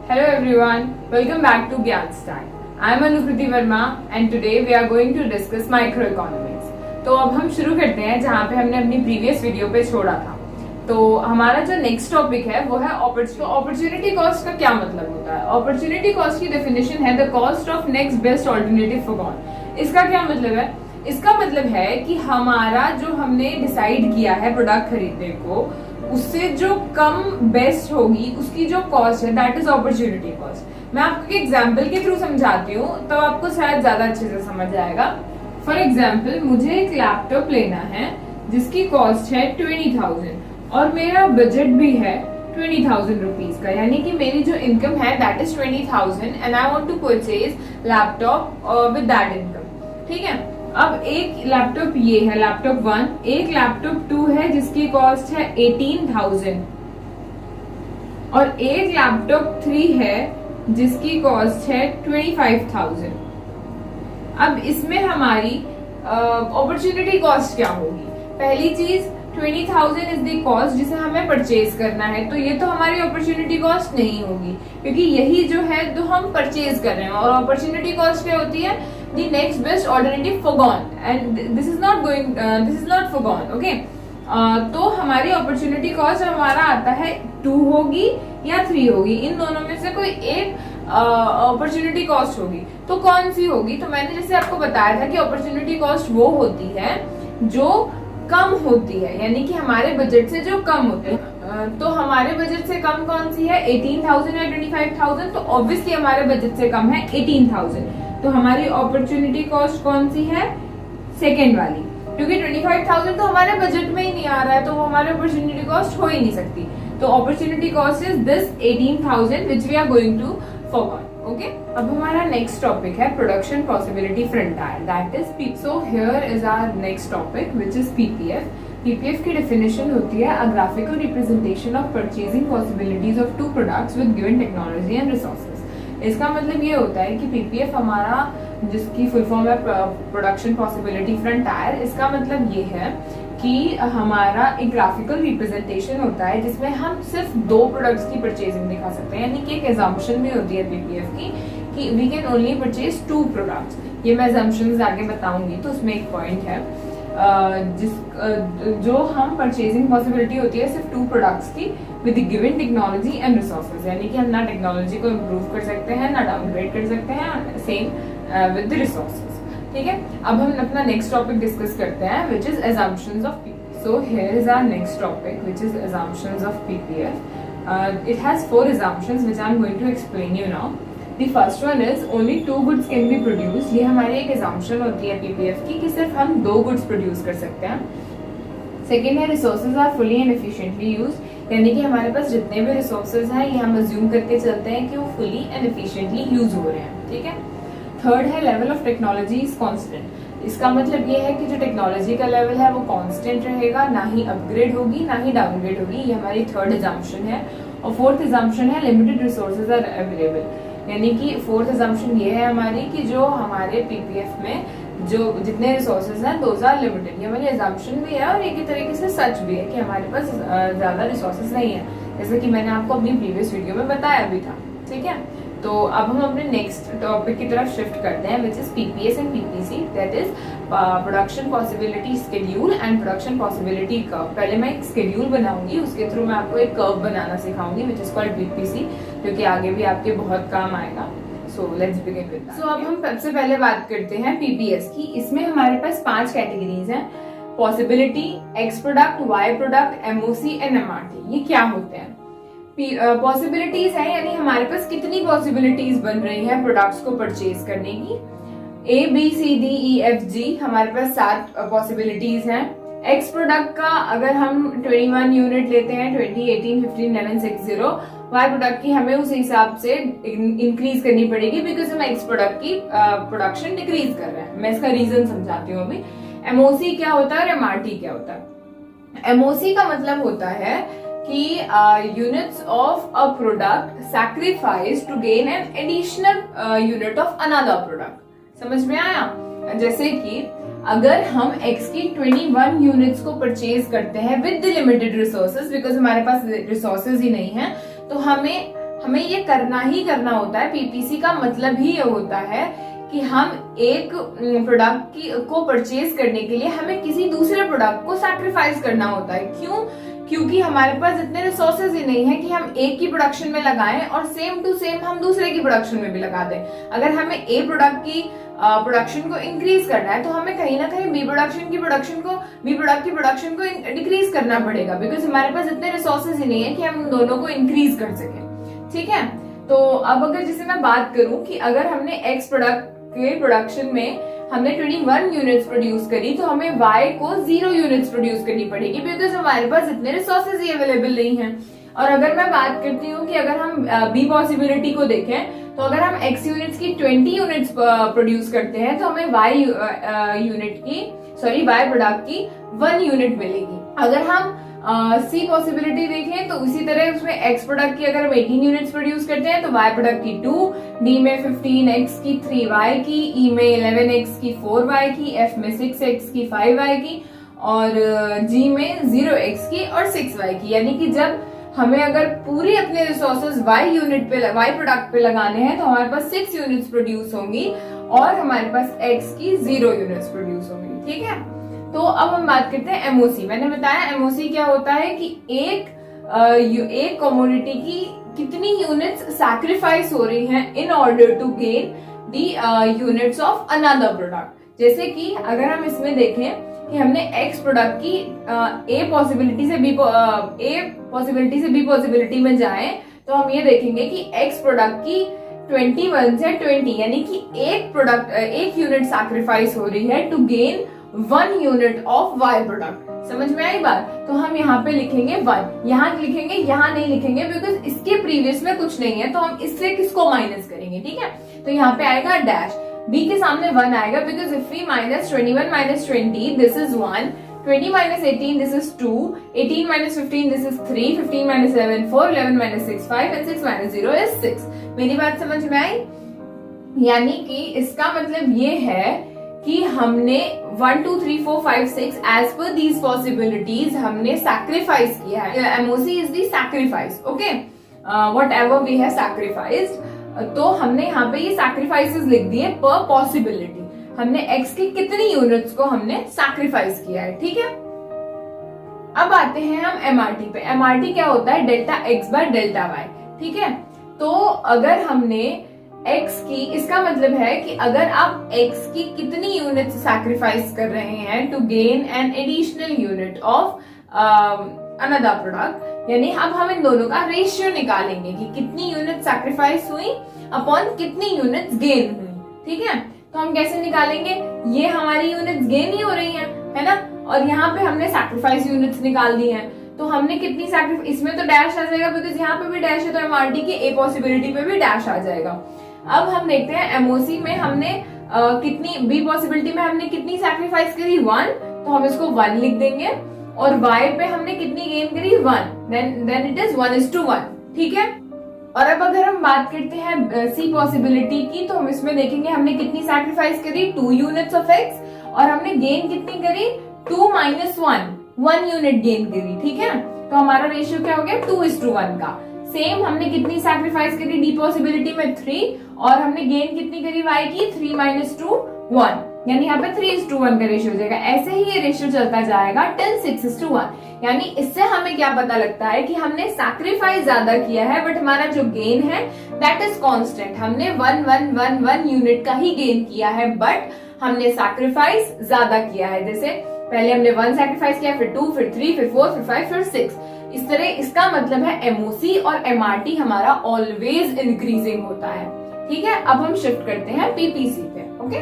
Hello everyone, welcome back to Gyanstar. I am Anukriti Verma and today we are going to discuss microeconomics. तो अब हम शुरू करते हैं जहाँ पे हमने अपनी प्रीवियस वीडियो पे छोड़ा था। तो हमारा जो नेक्स्ट टॉपिक है वो है अपॉर्चुनिटी कॉस्ट का क्या मतलब होता है। अपॉर्चुनिटी कॉस्ट की डेफिनेशन है the cost of next best alternative foregone. इसका क्या मतलब है? इसका मतलब है कि हमारा जो हमने डिसाइड किया है प्रोडक्ट खरीदने को, उससे जो कम बेस्ट होगी उसकी जो कॉस्ट है दैट इज अपॉर्चुनिटी कॉस्ट। मैं आपको एक एग्जांपल के थ्रू समझाती हूँ तो आपको शायद ज्यादा अच्छे से समझ आएगा। फॉर एग्जांपल मुझे एक लैपटॉप लेना है जिसकी कॉस्ट है 20,000 और मेरा बजट भी है 20,000 रुपीज का, यानी कि मेरी जो इनकम है that is 20,000 and I want to purchase laptop with that income. ठीक है, अब एक लैपटॉप ये है लैपटॉप 1, एक लैपटॉप 2 है जिसकी कॉस्ट है 18,000 और एक लैपटॉप 3 है जिसकी कॉस्ट है 25,000। अब इसमें हमारी अपॉर्चुनिटी कॉस्ट क्या होगी? पहली चीज 20,000 इज द कॉस्ट जिसे हमें परचेज करना है, तो ये तो हमारी अपॉर्चुनिटी कॉस्ट नहीं होगी क्योंकि यही जो है जो हम परचेज कर रहे हैं। और अपॉर्चुनिटी कॉस्ट क्या होती है? The next best alternative forgone and this is not forgone, okay? तो हमारी अपॉर्चुनिटी कॉस्ट हमारा आता है 2 होगी या 3 होगी, इन दोनों में से कोई एक अपॉर्चुनिटी कॉस्ट होगी। तो कौन सी होगी? तो मैंने जैसे आपको बताया था कि अपॉर्चुनिटी कॉस्ट वो होती है जो कम होती है, यानी कि हमारे बजट से जो कम होते हैं। तो हमारे बजट से कम कौन सी है? 18,000 या 25,000। तो ऑब्वियसली हमारे बजट से कम है 18,000। तो हमारी अपॉर्चुनिटी कॉस्ट कौन सी है? सेकेंड वाली, क्योंकि 25,000 तो हमारे बजट में ही नहीं आ रहा है तो वो हमारी अपॉर्चुनिटी कॉस्ट हो ही नहीं सकती। तो opportunity cost is this 18,000 which we are going to forgone. Okay, अब हमारा नेक्स्ट टॉपिक है production possibility frontier, that is P. So here is our next topic which is PPF. PPF की definition होती है a graphical representation of purchasing possibilities of two products with given technology and resources. इसका मतलब ये होता है कि PPF हमारा, जिसकी फुल फॉर्म है प्रोडक्शन पॉसिबिलिटी फ्रंटायर, इसका मतलब ये है कि हमारा एक ग्राफिकल रिप्रेजेंटेशन होता है जिसमें हम सिर्फ 2 प्रोडक्ट्स की परचेजिंग दिखा सकते हैं, यानी कि एक एजम्पशन भी होती है पीपीएफ की कि we can only purchase 2 products. ये मैं एजम्पशंस आगे बताऊंगी। तो उसमें एक पॉइंट है जो हम परचेजिंग पॉसिबिलिटी होती है सिर्फ 2 प्रोडक्ट्स की with given technology and resources, यानी कि हम ना टेक्नोलॉजी को इम्प्रूव कर सकते हैं ना डाउनग्रेड कर सकते हैं, सेम विद द रिसोर्सेज। ठीक है, अब हम अपना नेक्स्ट टॉपिक डिस्कस करते हैं which is assumptions of PPF. So here is our next topic which is assumptions of PPF. It has 4 assumptions which I am going to explain you now. The first one is only 2 goods can be produced. ये हमारी एक assumption होती है PPF की कि सिर्फ हम 2 goods produce कर सकते हैं। सेकेंड है resources are fully and efficiently used, यानी कि हमारे पास जितने भी resources हैं ये हम assume करके चलते हैं कि वो fully and efficiently use हो रहे हैं। ठीक है। थर्ड है level of technology is constant. इसका मतलब ये है कि जो टेक्नोलॉजी का लेवल है वो कांस्टेंट रहेगा, ना ही अपग्रेड होगी ना ही डाउनग्रेड होगी। ये हमारी थर्ड एजम्पशन है। और फोर्थ एजम्पशन है लिमिटेड रिसोर्सेज आर अवेलेबल, यानी कि फोर्थ एजम्पशन ये है हमारी कि जो हमारे पीपीएफ में जो जितने रिसोर्सेज हैं दोज आर लिमिटेड। ये हमारी एजम्पशन भी है और एक ही तरीके से सच भी है कि हमारे पास ज्यादा रिसोर्सेज नहीं है, जैसे कि मैंने आपको अपनी प्रीवियस वीडियो में बताया भी था। ठीक है, तो अब हम अपने नेक्स्ट टॉपिक की तरफ शिफ्ट करते हैं which is PPS and PPC, that is production possibility schedule and production possibility curve. पहले मैं एक स्केड्यूल बनाऊंगी, उसके थ्रू मैं आपको एक कर्व बनाना सिखाऊंगी विच इज कॉल्ड पीपीसी, जो कि आगे भी आपके बहुत काम आएगा। So let's begin with that. So अब हम सबसे पहले बात करते हैं पीपीएस की। इसमें हमारे पास 5 कैटेगरीज हैं, possibility, X product, Y product, MOC and MRT. ये क्या होते हैं? पॉसिबिलिटीज है, यानी हमारे पास कितनी पॉसिबिलिटीज बन रही हैं प्रोडक्ट्स को परचेज करने की। A B C D E F G हमारे पास 7 पॉसिबिलिटीज हैं। एक्स प्रोडक्ट का अगर हम 21 यूनिट लेते हैं 20, 18, 15, 11, 6, 0, वाई प्रोडक्ट की हमें उस हिसाब से इंक्रीज करनी पड़ेगी बिकॉज हम एक्स प्रोडक्ट की प्रोडक्शन डिक्रीज कर रहे हैं। मैं इसका रीजन समझाती हूँ अभी। एमओसी क्या होता है और एमआरटी क्या होता है? एमओसी का मतलब होता है कि units of a product sacrifice to gain an additional unit of another product. समझ में आया? जैसे कि अगर हम x की 21 यूनिट्स को परचेज करते हैं with the limited resources, because हमारे पास रिसोर्सेज ही नहीं है, तो हमें हमें ये करना ही करना होता है। पीपीसी का मतलब ही ये होता है कि हम एक प्रोडक्ट को परचेज करने के लिए हमें किसी दूसरे प्रोडक्ट को सैक्रिफाइस करना होता है। क्यों? क्योंकि हमारे पास इतने रिसोर्सेज ही नहीं है कि हम एक की प्रोडक्शन में लगाएं और सेम टू सेम हम दूसरे की प्रोडक्शन में भी लगा दें। अगर हमें ए प्रोडक्ट की प्रोडक्शन को इंक्रीज करना है तो हमें कहीं ना कहीं बी प्रोडक्ट की प्रोडक्शन को डिक्रीज करना पड़ेगा, बिकॉज हमारे पास इतने रिसोर्सेज ही नहीं है कि हम दोनों को इंक्रीज कर सकें। ठीक है, तो अब अगर जैसे मैं बात करूं कि अगर हमने एक्स प्रोडक्ट के प्रोडक्शन में हमने 21 यूनिट्स प्रोड्यूस करी तो हमें Y को 0 यूनिट्स प्रोड्यूस करनी पड़ेगी, बिकॉज हमारे पास इतने रिसोर्सेज ही अवेलेबल नहीं हैं। और अगर मैं बात करती हूँ कि अगर हम B पॉसिबिलिटी को देखें तो अगर हम X यूनिट्स की 20 यूनिट्स प्रोड्यूस करते हैं तो हमें Y प्रोडक्ट की 1 यूनिट मिलेगी। अगर हम C पॉसिबिलिटी देखें तो उसी तरह उसमें X प्रोडक्ट की अगर हम 18 यूनिट्स प्रोड्यूस करते हैं तो Y प्रोडक्ट की 2, D में 15, X की 3Y की, E में 11X की 4Y की, F में 6X की 5Y की और G में 0X की और 6Y की। यानी कि जब हमें अगर पूरी अपने रिसोर्सेज Y प्रोडक्ट पे लगाने हैं तो हमारे पास 6 यूनिट्स प्रोड्यूस होंगी और हमारे पास X की 0 यूनिट्स प्रोड्यूस होंगी। ठीक है, तो अब हम बात करते हैं एमओसी। मैंने बताया एमओसी क्या होता है कि एक कमोडिटी की कितनी यूनिट्स सैक्रिफाइस हो रही हैं in order to gain the units of another product. जैसे कि अगर हम इसमें देखें कि हमने एक्स प्रोडक्ट की ए पॉसिबिलिटी से बी पॉसिबिलिटी में जाएं तो हम ये देखेंगे कि एक्स प्रोडक्ट की 21 से 20 यानी कि एक यूनिट सैक्रिफाइस हो रही है to gain 1 unit of Y product. समझ में आई बात? तो हम यहाँ पे लिखेंगे 1, यहाँ लिखेंगे, यहाँ नहीं लिखेंगे बिकॉज इसके प्रीवियस में कुछ नहीं है, तो हम इससे किसको माइनस करेंगे। ठीक है, तो यहाँ पे आएगा डैश, B के सामने 1 आएगा because if we minus 21 minus 20 this is 1, 20 minus 18 this is 2, 18 minus 15 this is 3, 15 minus 11 4, 11 minus 6 5 and 6 minus 0 is 6। मेरी बात समझ में आई? यानी कि इसका मतलब ये है कि हमने 1 2 3 4 5 6 एज पर दीज पॉसिबिलिटीज हमने सैक्रिफाइस किया है। MOC is the sacrifice, okay, whatever we have sacrificed. तो हमने यहाँ पे ये सैक्रिफाइसेस लिख दिए पर पॉसिबिलिटी, हमने एक्स की कितनी यूनिट्स को हमने सैक्रिफाइस किया है। ठीक है, अब आते हैं हम एमआरटी पे। एमआरटी क्या होता है? Delta X by delta Y. ठीक है, तो अगर हमने एक्स की, इसका मतलब है कि अगर आप एक्स की कितनी यूनिट्स सैक्रिफाइस कर रहे हैं to gain an additional unit of another product, यानी अब हम इन दोनों का रेशियो निकालेंगे कि कितनी यूनिट सैक्रिफाइस हुई अपॉन कितनी यूनिट्स गेन हुई। ठीक है, तो हम कैसे निकालेंगे? ये हमारी यूनिट्स गेन ही हो रही हैं, है ना, और यहाँ पे हमने सैक्रिफाइस यूनिट्स निकाल दी हैं, तो हमने कितनी सैक्रिफाइस, इसमें तो डैश आ जाएगा बिकॉज यहाँ पे भी डैश है, तो एमआरटी की ए पॉसिबिलिटी पे भी डैश आ जाएगा। अब हम देखते हैं एमओसी में हमने कितनी, बी पॉसिबिलिटी में हमने कितनी सैक्रिफाइस करी 1, तो हम इसको 1 लिख देंगे, और वाई पे हमने कितनी गेन करी 1, देन इट इज 1:1। ठीक है, और अब अगर हम बात करते हैं सी पॉसिबिलिटी की, तो हम इसमें देखेंगे हमने कितनी सैक्रिफाइस करी 2 यूनिट्स ऑफ एक्स, और हमने गेन कितनी करी 2 - 1 यूनिट गेन करी। ठीक है, तो हमारा रेशियो क्या हो गया 2:1 का। सेम हमने कितनी सैक्रिफाइस करी डी पॉसिबिलिटी में 3, और हमने गेन कितनी करी वाई की 3 - 2 1, यानी यहाँ पे 3:1 का रेशियो हो जाएगा। ऐसे ही ये रेशियो चलता जाएगा टिल 6:1। यानी इससे हमें क्या पता लगता है कि हमने सैक्रिफाइस ज्यादा किया है बट हमारा जो गेन है दैट इज कांस्टेंट। हमने 1 यूनिट का ही गेन किया है बट हमने सैक्रिफाइस ज्यादा किया है। जैसे पहले हमने 1 सैक्रिफाइस किया, फिर 2, फिर 3, फिर 4, फिर 5, फिर 6। इस तरह इसका मतलब है एमओसी और एमआरटी हमारा ऑलवेज इंक्रीजिंग होता है। ठीक है, अब हम शिफ्ट करते हैं पीपीसी पे। ओके,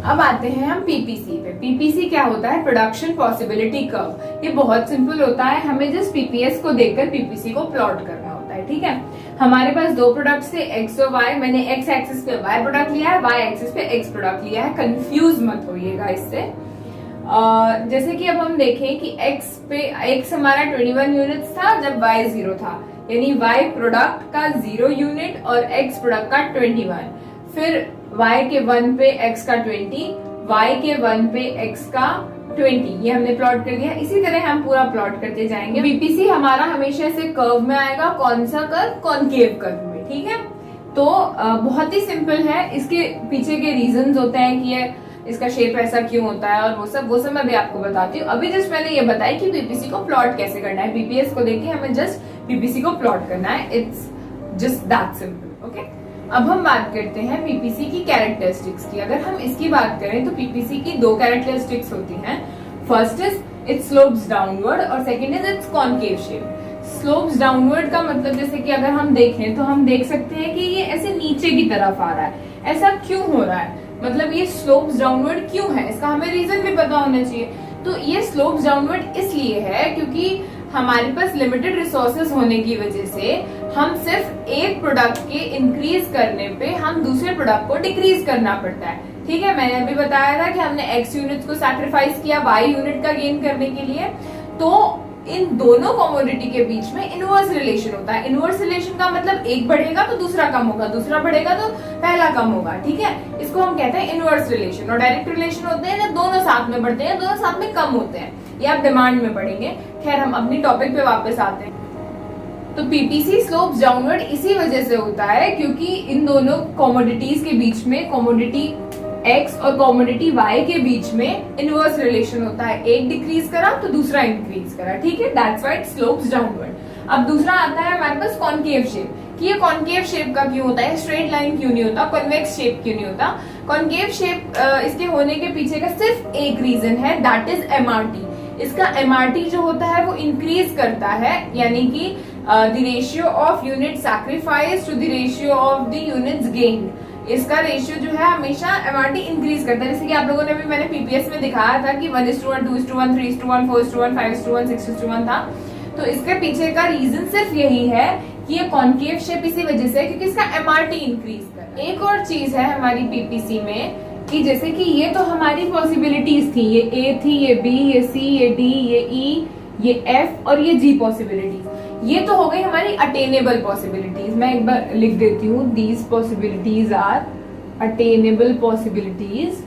अब आते हैं हम पीपीसी पे। पीपीसी क्या होता है? Production possibility curve. ये बहुत सिंपल होता है, हमें जस्ट पीपीएस को देखकर पीपीसी को प्लॉट करना होता है। ठीक है, हमारे पास 2 प्रोडक्ट्स थे एक्स और वाई, मैंने एक्स एक्सिस पे वाई प्रोडक्ट लिया है, वाई एक्सिस पे एक्स प्रोडक्ट लिया है। कंफ्यूज मत होइएगा इससे। जैसे कि अब हम देखें कि एक्स हमारा 21 यूनिट्स था जब वाई 0 था, यानी वाई प्रोडक्ट का 0 यूनिट और एक्स प्रोडक्ट का 21, फिर y के 1 पे x का 20, y के 1 पे x का 20 ये हमने प्लॉट कर दिया। इसी तरह हम पूरा प्लॉट करते जाएंगे। बीपीसी हमारा हमेशा से कर्व में आएगा। कौन सा कर्व? कॉनकेव कर्व में। ठीक है, तो बहुत ही सिंपल है। इसके पीछे के रीजंस होते हैं कि ये इसका शेप ऐसा क्यों होता है और वो सब मैं भी आपको बताती हूँ। अभी जस्ट मैंने ये बताया कि पीपीसी को प्लॉट कैसे करना है। बीपीएस को देख के हमें जस्ट पीपीसी को प्लॉट करना है। It's just that simple. Okay, अब हम बात करते हैं पीपीसी की कैरेक्टरिस्टिक्स की। अगर हम इसकी बात करें तो पीपीसी की दो कैरेक्टरिस्टिक्स होती हैं। First is it slopes downward और second is its concave shape. Slopes downward का मतलब जैसे कि अगर हम देखें तो हम देख सकते हैं कि ये ऐसे नीचे की तरफ आ रहा है। ऐसा क्यों हो रहा है? मतलब ये स्लोप्स डाउनवर्ड क्यों है, इसका हमें रीजन भी पता होना चाहिए। तो ये स्लोप्स डाउनवर्ड इसलिए है क्योंकि हमारे पास लिमिटेड रिसोर्सेज होने की वजह से हम सिर्फ एक प्रोडक्ट के इंक्रीज करने पे हम दूसरे प्रोडक्ट को डिक्रीज करना पड़ता है। ठीक है, मैंने अभी बताया था कि हमने x यूनिट्स को सैक्रिफाइस किया y यूनिट का गेन करने के लिए। तो इन दोनों कमोडिटी के बीच में इनवर्स रिलेशन होता है। इनवर्स रिलेशन का मतलब एक बढ़ेगा तो दूसरा कम होगा, दूसरा बढ़ेगा तो पहला कम होगा। ठीक है, इसको हम कहते हैं इनवर्स रिलेशन। और डायरेक्ट रिलेशन होते हैं जब दोनों साथ में बढ़ते हैं, दोनों साथ में कम होते हैं। ये आप डिमांड में पढ़ेंगे। खैर, हम अपनी टॉपिक पे वापस आते हैं। तो पीपीसी स्लोप्स डाउनवर्ड इसी वजह से होता है क्योंकि इन दोनों कमोडिटीज के बीच में, कमोडिटी X और कमोडिटी Y के बीच में इनवर्स रिलेशन होता है। एक डिक्रीज करा तो दूसरा इंक्रीज करा। ठीक है, that's why it slopes downward. अब दूसरा आता है हमारे पास कॉनकेव शेप। कि ये कॉनकेव शेप का क्यों होता है, स्ट्रेट लाइन क्यों नहीं होता, कॉन्वेक्स शेप क्यों नहीं होता? कॉनकेव शेप इसके होने के पीछे का सिर्फ एक रीजन है, दैट इज एमआरटी। इसका एमआरटी जो होता है वो इंक्रीज करता है, यानी कि the ratio of unit sacrifice to the ratio of the units gained. इसका रेशियो जो है हमेशा एमआरटी इंक्रीज करता है। जैसे कि आप लोगों ने भी मैंने पीपीएस में दिखाया था कि 1:1, 2:1, 3:1, 4:1, 5:1, 6:1 था। तो इसके पीछे का रीजन सिर्फ यही है कि ये कॉनकेव शेप इसी वजह से क्योंकि इसका एमआरटी इंक्रीज कर रहा है। एक और चीज है हमारी पीपीसी में कि जैसे कि ये तो हमारी पॉसिबिलिटीज थी, ये ए थी, ये बी, ये सी, ये डी, ये ई, ये एफ और ये जी पॉसिबिलिटीज। ये तो हो गई हमारी अटेनेबल पॉसिबिलिटीज। मैं एक बार लिख देती हूँ, these possibilities are attainable possibilities.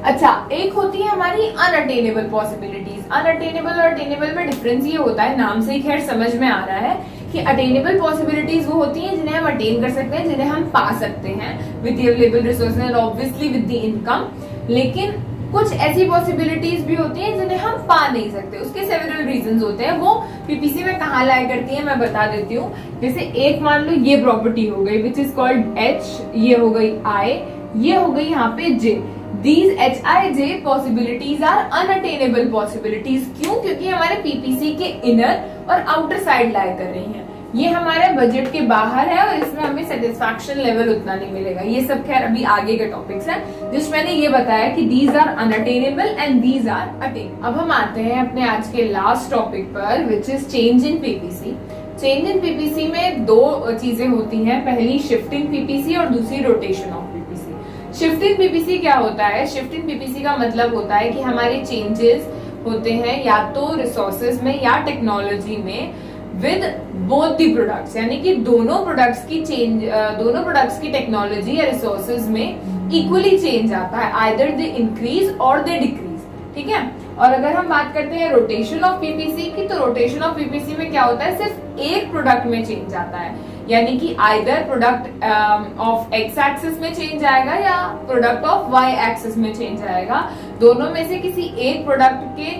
अच्छा, एक होती है हमारी अनअटेनेबल पॉसिबिलिटीज। अनअटेनेबल और अटेनेबल में डिफरेंस ये होता है, नाम से ही खैर समझ में आ रहा है कि अटेनेबल पॉसिबिलिटीज वो होती हैं जिन्हें हम अटेन कर सकते हैं, जिन्हें हम पा सकते हैं विद द अवेलेबल रिसोर्सेज और ऑब्वियसली विद द इनकम। लेकिन कुछ ऐसी पॉसिबिलिटीज भी होती हैं जिन्हें हम पा नहीं सकते। उसके सेवरल रीजंस होते हैं। वो पीपीसी में कहाँ लाया करती है मैं बता देती हूँ। जैसे एक मान लो ये प्रॉपर्टी हो गई विच इज कॉल्ड एच, ये हो गई आई, ये हो गई यहाँ पे जे। These HIJ possibilities are unattainable possibilities। क्यों? क्योंकि हमारे पीपीसी के इनर और आउटर साइड लाई कर रही हैं। ये हमारे बजट के बाहर है और इसमें हमें सेटिस्फैक्शन लेवल उतना नहीं मिलेगा। ये सब खैर अभी आगे के टॉपिक्स हैं जिस मैंने ये बताया कि these are unattainable and these are attainable। अब हम आते हैं अपने आज के लास्ट टॉपिक पर which is change in PPC. Change in PPC में दो चीजें होती हैं, पहली शिफ्ट इन पीपीसी और दूसरी rotation of PPC. Shift in PPC क्या होता है? शिफ्ट इन पीपीसी का मतलब होता है कि हमारे चेंजेस होते हैं या तो रिसोर्सेज में या टेक्नोलॉजी में विद बोथ द प्रोडक्ट्स, यानी कि दोनों प्रोडक्ट्स की टेक्नोलॉजी या रिसोर्सेज में इक्वली चेंज आता है, आइदर द इंक्रीज और द डिक्रीज। ठीक है, और अगर हम बात करते हैं रोटेशन ऑफ पीपीसी की, तो रोटेशन ऑफ पीपीसी में क्या होता है, सिर्फ एक प्रोडक्ट में चेंज आता है, यानी कि either product of X axis में चेंज आएगा या प्रोडक्ट ऑफ वाई एक्सिस में चेंज आएगा। दोनों में से किसी एक प्रोडक्ट के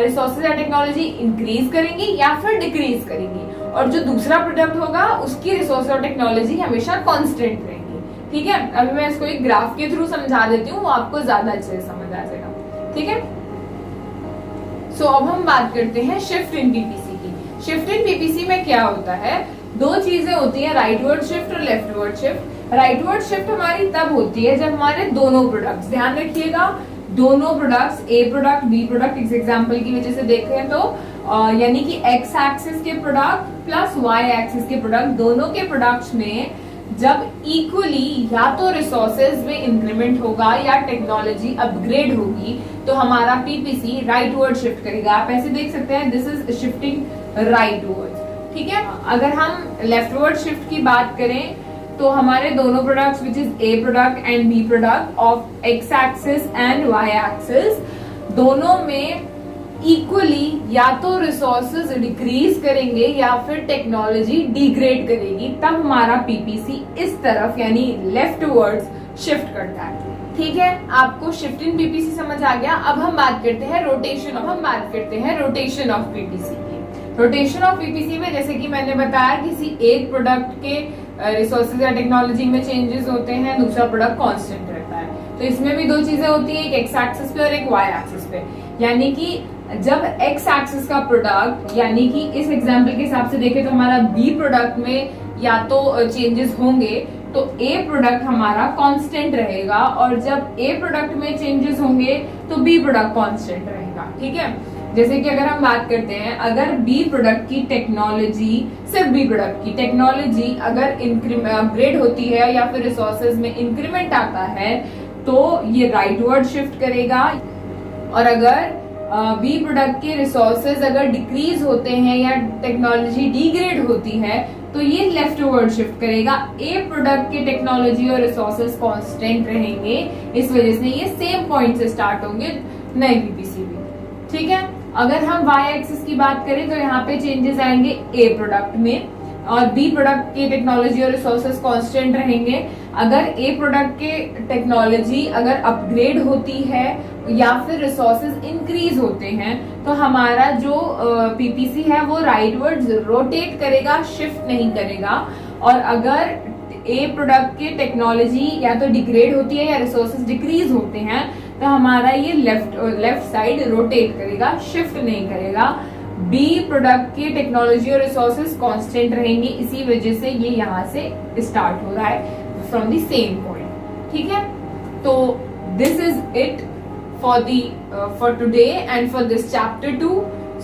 रिसोर्सेज या टेक्नोलॉजी इंक्रीज करेंगी या फिर डिक्रीज करेंगी, और जो दूसरा प्रोडक्ट होगा उसकी रिसोर्स और टेक्नोलॉजी हमेशा कांस्टेंट रहेंगी। ठीक है, अभी मैं इसको एक ग्राफ के थ्रू समझा देती हूँ, वो आपको ज्यादा अच्छे से समझ आ जाएगा। ठीक है, सो अब हम बात करते हैं शिफ्ट इन पीपीसी की। शिफ्ट इन पीपीसी में क्या होता है, दो चीजें होती है, राइटवर्ड शिफ्ट और लेफ्टवर्ड शिफ्ट। राइटवर्ड शिफ्ट हमारी तब होती है जब हमारे दोनों प्रोडक्ट्स, ध्यान रखिएगा, दोनों प्रोडक्ट्स, ए प्रोडक्ट बी प्रोडक्ट, इस एग्जांपल की वजह से देखें तो यानी कि एक्स एक्सिस के प्रोडक्ट प्लस वाई एक्सिस के प्रोडक्ट, दोनों के प्रोडक्ट्स में जब इक्वली या तो रिसोर्सेज में इंक्रीमेंट होगा या टेक्नोलॉजी अपग्रेड होगी, तो हमारा पीपीसी राइटवर्ड शिफ्ट करेगा। आप ऐसे देख सकते हैं, दिस इज शिफ्टिंग राइटवर्ड। ठीक है, अगर हम लेफ्टवर्ड शिफ्ट की बात करें तो हमारे दोनों products which is A product and B product of X axis and Y axis, दोनों में इक्वली या तो रिसोर्सेज डिक्रीज करेंगे या फिर टेक्नोलॉजी डिग्रेड करेगी, तब हमारा पीपीसी इस तरफ यानी लेफ्ट वर्ड्स शिफ्ट करता है। ठीक है, आपको शिफ्ट इन पीपीसी समझ आ गया। अब हम बात करते हैं रोटेशन ऑफ पीपीसी की। रोटेशन ऑफ पीपीसी में जैसे कि मैंने बताया किसी एक प्रोडक्ट के रिसोर्सेज या टेक्नोलॉजी में चेंजेस होते हैं, दूसरा प्रोडक्ट कांस्टेंट रहता है। तो इसमें भी दो चीजें होती है, एक एक्स एक्सिस पे और एक वाई एक्सिस पे। यानी कि जब एक्स एक्सिस का प्रोडक्ट, यानी कि इस एग्जांपल के हिसाब से देखें तो हमारा बी प्रोडक्ट में या तो चेंजेस होंगे तो ए प्रोडक्ट हमारा कांस्टेंट रहेगा, और जब ए प्रोडक्ट में चेंजेस होंगे तो बी प्रोडक्ट कांस्टेंट रहेगा। ठीक है, जैसे कि अगर हम बात करते हैं, अगर बी प्रोडक्ट की टेक्नोलॉजी, सिर्फ बी प्रोडक्ट की टेक्नोलॉजी अगर अपग्रेड होती है या फिर रिसोर्सेज में इंक्रीमेंट आता है तो ये राइटवर्ड शिफ्ट करेगा, और अगर बी प्रोडक्ट के रिसोर्सेज अगर डिक्रीज होते हैं या टेक्नोलॉजी डिग्रेड होती है तो ये लेफ्ट वर्ड शिफ्ट करेगा। ए प्रोडक्ट के टेक्नोलॉजी और रिसोर्सेज कांस्टेंट रहेंगे, इस वजह से ये सेम पॉइंट से स्टार्ट होंगे नए पीपीसी भी। ठीक है, अगर हम वाई एक्सिस की बात करें तो यहाँ पे चेंजेस आएंगे ए प्रोडक्ट में, और बी प्रोडक्ट के टेक्नोलॉजी और रिसोर्सेज कांस्टेंट रहेंगे। अगर ए प्रोडक्ट के टेक्नोलॉजी अगर अपग्रेड होती है या फिर रिसोर्सेज इंक्रीज होते हैं तो हमारा जो पीपीसी है वो राइटवर्ड रोटेट करेगा, शिफ्ट नहीं करेगा। और अगर ए प्रोडक्ट के टेक्नोलॉजी या तो डिग्रेड होती है या रिसोर्सेज डिक्रीज होते हैं तो हमारा ये लेफ्ट साइड रोटेट करेगा, शिफ्ट नहीं करेगा। बी प्रोडक्ट की टेक्नोलॉजी और रिसोर्सेज कांस्टेंट रहेंगे, इसी वजह से ये यहाँ से स्टार्ट हो रहा है फ्रॉम द सेम पॉइंट। ठीक है, तो this is it for today and for this chapter 2.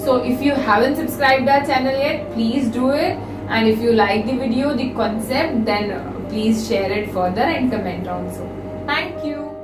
So if you haven't subscribed our channel yet, please do it, and if you like the video, the concept, then please share it further and comment also. Thank you.